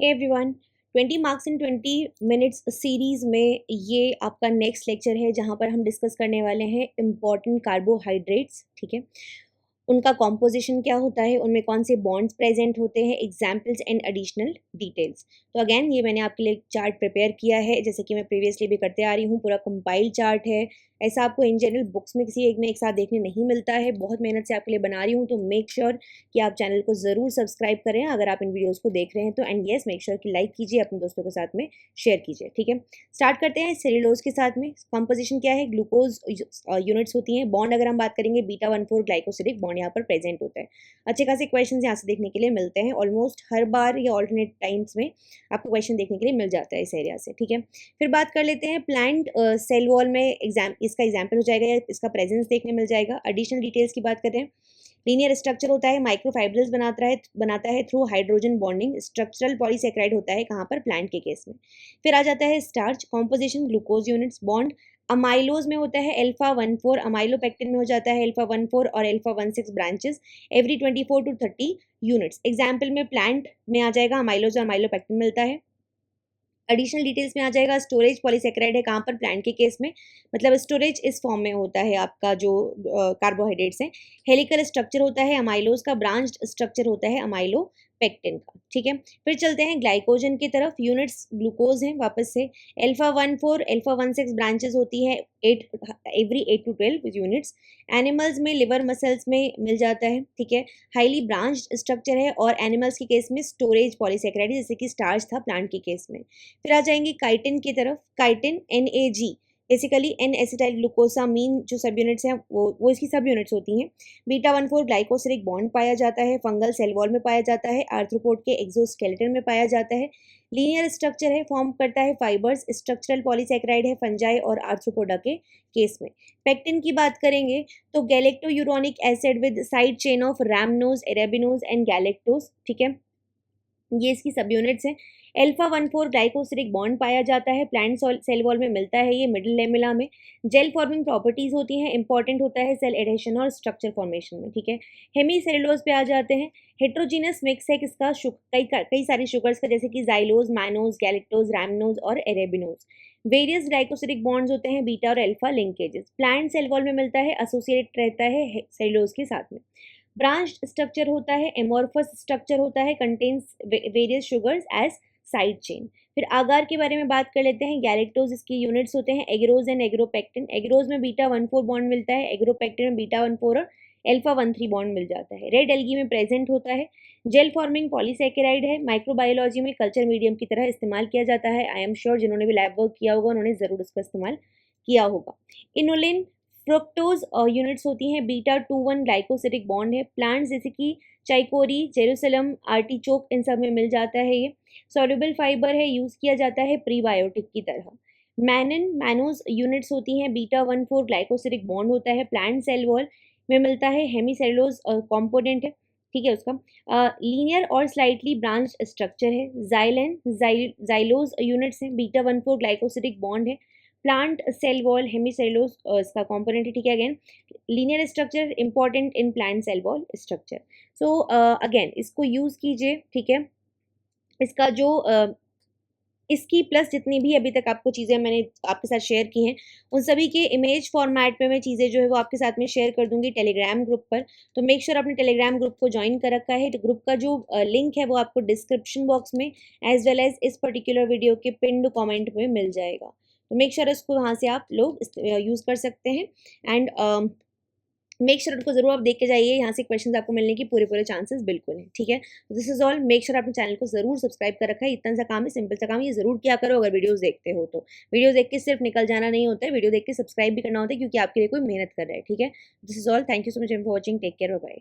Hey everyone, 20 marks in 20 minutes series में ये आपका नेक्स्ट लेक्चर है जहाँ पर हम डिस्कस करने वाले हैं इम्पॉर्टेंट कार्बोहाइड्रेट्स। ठीक है, उनका कॉम्पोजिशन क्या होता है, उनमें कौन से बॉन्ड्स प्रेजेंट होते हैं, एग्जाम्पल्स एंड एडिशनल डिटेल्स। तो अगेन ये मैंने आपके लिए चार्ट प्रिपेयर किया है, जैसे कि मैं प्रीवियसली भी करते आ रही हूँ। पूरा कंपाइल्ड चार्ट है, ऐसा आपको इन जनरल बुक्स में किसी एक में एक साथ देखने नहीं मिलता है। बहुत मेहनत से आपके लिए बना रही हूँ, तो मेक श्योर कि आप चैनल को ज़रूर सब्सक्राइब करें अगर आप इन वीडियोज़ को देख रहे हैं तो। एंड येस, मेक श्योर कि लाइक कीजिए, अपने दोस्तों के साथ में शेयर कीजिए। ठीक है, स्टार्ट करते हैं सेलुलोज के साथ में। कॉम्पोजिशन क्या है, ग्लूकोज यूनिट्स होती हैं। बॉन्ड अगर हम बात करेंगे, बीटा 1,4 ग्लाइकोसिडिक बॉन्ड यहाँ पर प्रेजेंट होता है। अच्छे खासे क्वेश्चन यहाँ से देखने के लिए मिलते हैं, ऑलमोस्ट हर बार या ऑल्टरनेट टाइम्स में आपको क्वेश्चन देखने के लिए मिल जाता है इस एरिया से। ठीक है, फिर बात कर लेते हैं प्लांट सेल वॉल में इसका एग्जाम्पल हो जाएगा या इसका प्रेजेंस देखने मिल जाएगा। एडिशनल डिटेल्स की बात करें, लीनियर स्ट्रक्चर होता है, माइक्रोफाइब्रल्स बनाता है through hydrogen bonding. Structural polysaccharide होता है कहाँ पर, प्लांट के केस में। फिर आ जाता है starch composition, glucose units. Bond amylose में होता है अल्फा 1,4, अमाइलोपेक्टिन में हो जाता है अल्फा 1,4 और alpha 1,6 branches every 24 to 30 units. Example में प्लांट में आ जाएगा अमाइलोज और अमाइलोपेक्टिन मिलता है। एडिशनल डिटेल्स में आ जाएगा स्टोरेज पॉलीसेकेराइड है कहाँ पर, प्लांट के केस में, मतलब स्टोरेज इस फॉर्म में होता है आपका जो कार्बोहाइड्रेट्स हैं। हेलिकल स्ट्रक्चर होता है अमाइलोज का, ब्रांच्ड स्ट्रक्चर होता है अमाइलो पेक्टिन का। ठीक है, फिर चलते हैं ग्लाइकोजन की तरफ। यूनिट्स ग्लूकोज हैं वापस से, अल्फा 1,4 अल्फा 1,6 ब्रांचेस होती है, 8 एवरी 8 to 12 यूनिट्स। एनिमल्स में लिवर मसल्स में मिल जाता है। ठीक है, हाईली ब्रांच्ड स्ट्रक्चर है और एनिमल्स के केस में स्टोरेज पॉलीसेकेराइड जैसे कि स्टार्च था प्लांट के केस में। फिर आ जाएंगे काइटिन की तरफ। Chitin NAG basically N acetyl glucosamine जो सब यूनिट्स हैं वो इसकी सब यूनिट्स होती हैं। बीटा 1,4 ग्लाइकोसिलिक बॉन्ड पाया जाता है, फंगल सेल वॉल में पाया जाता है, आर्थ्रोपोड के एक्सोस्केलेटन में पाया जाता है। लीनियर स्ट्रक्चर है, फॉर्म करता है फाइबर्स। स्ट्रक्चरल पॉलीसेकेराइड है फंजाई और आर्थ्रोपोडा के केस में। पेक्टिन की बात करेंगे तो galacturonic acid with side chain of rhamnose, arabinose and galactose. ठीक है, ये इसकी सब यूनिट्स हैं। अल्फा 1,4 ग्लाइकोसिलिक बॉन्ड पाया जाता है, प्लांट सेल वॉल में मिलता है ये मिडिल लेमिला में। जेल फॉर्मिंग प्रॉपर्टीज होती हैं, इंपॉर्टेंट होता है सेल एडेशन और स्ट्रक्चर फॉर्मेशन में। ठीक है, हेमी सेलुलोज पे आ जाते हैं। हेट्रोजीनस मिक्स है किसका, कई सारी शुगर्स का, जैसे कि जाइलोज, मैनोज, गैलेक्टोज, रैमनोज और एरेबिनोज। वेरियस ग्लाइकोसिलिक बॉन्ड्स होते हैं, बीटा और alpha linkages. Plant cell wall में मिलता है, एसोसिएट रहता है सेलुलोज के साथ में। ब्रांच्ड स्ट्रक्चर होता है, एमोर्फस स्ट्रक्चर होता है, contains various sugars as side chain. फिर आगार के बारे में बात कर लेते हैं। गैलेक्टोज इसकी यूनिट्स होते हैं, एग्रोज एंड एग्रोपेक्टिन। एग्रोज में बीटा 1,4 बॉन्ड मिलता है, एग्रोपेक्टिन में बीटा 1,4 और अल्फा 1,3 बॉन्ड मिल जाता है। रेड एल्गी में प्रेजेंट होता है। जेल फॉर्मिंग पॉलीसेकेराइड है, माइक्रोबायोलॉजी में कल्चर मीडियम की तरह इस्तेमाल किया जाता है। आई एम श्योर जिन्होंने भी लैब वर्क किया होगा उन्होंने जरूर इसका इस्तेमाल किया होगा। इनोलिन फ्रुक्टोज यूनिट्स होती हैं, बीटा 2,1 ग्लाइकोसिलिक बॉन्ड है। प्लांट्स जैसे कि चाइकोरी, जेरूसलम, आर्टिचोक, इन सब में मिल जाता है ये। सॉल्युबल फाइबर है, यूज़ किया जाता है प्रीबायोटिक की तरह। मैनोज यूनिट्स होती हैं, बीटा 1,4 ग्लाइकोसिलिक बॉन्ड होता है, प्लांट सेल वॉल में मिलता है, हेमीसेलुलोज कॉम्पोनेंट है। ठीक है, उसका लीनियर और स्लाइटली ब्रांच स्ट्रक्चर है। जाइलोज यूनिट्स हैं, बीटा 1,4 ग्लाइकोसिलिक बॉन्ड है, प्लांट सेल वॉल हेमीसेलुलोज इसका कंपोनेंट है। ठीक है, again linear structure important in plant cell wall structure. So again इसको यूज़ कीजिए। ठीक है, इसका जो इसकी प्लस जितनी भी अभी तक आपको चीज़ें मैंने आपके साथ शेयर की हैं उन सभी के इमेज फॉर्मेट में मैं चीज़ें जो है वो आपके साथ में शेयर कर दूंगी टेलीग्राम ग्रुप पर। तो मेक श्योर आपने टेलीग्राम ग्रुप को ज्वाइन कर रखा है। ग्रुप का जो लिंक है वो आपको डिस्क्रिप्शन बॉक्स में एज वेल एज इस पर्टिकुलर वीडियो के पिन्ड कॉमेंट में मिल जाएगा। तो मेक श्योर इसको वहाँ से आप लोग यूज़ कर सकते हैं। एंड मेक श्योर उनको जरूर आप देख के जाइए, यहाँ से क्वेश्चंस आपको मिलने की पूरे पूरे चांसेस बिल्कुल हैं। ठीक है, तो this is all. Make sure आपने चैनल को जरूर सब्सक्राइब कर रखा है। इतना सा काम है, सिंपल सा काम है, ये जरूर किया करो अगर वीडियोस देखते हो तो। वीडियो देख के सिर्फ निकल जाना नहीं होता है, वीडियो देख के सब्सक्राइब भी करना होता है क्योंकि आपके लिए कोई मेहनत कर रहा है। ठीक है, this is all. Thank you so much for watching, take care, bye.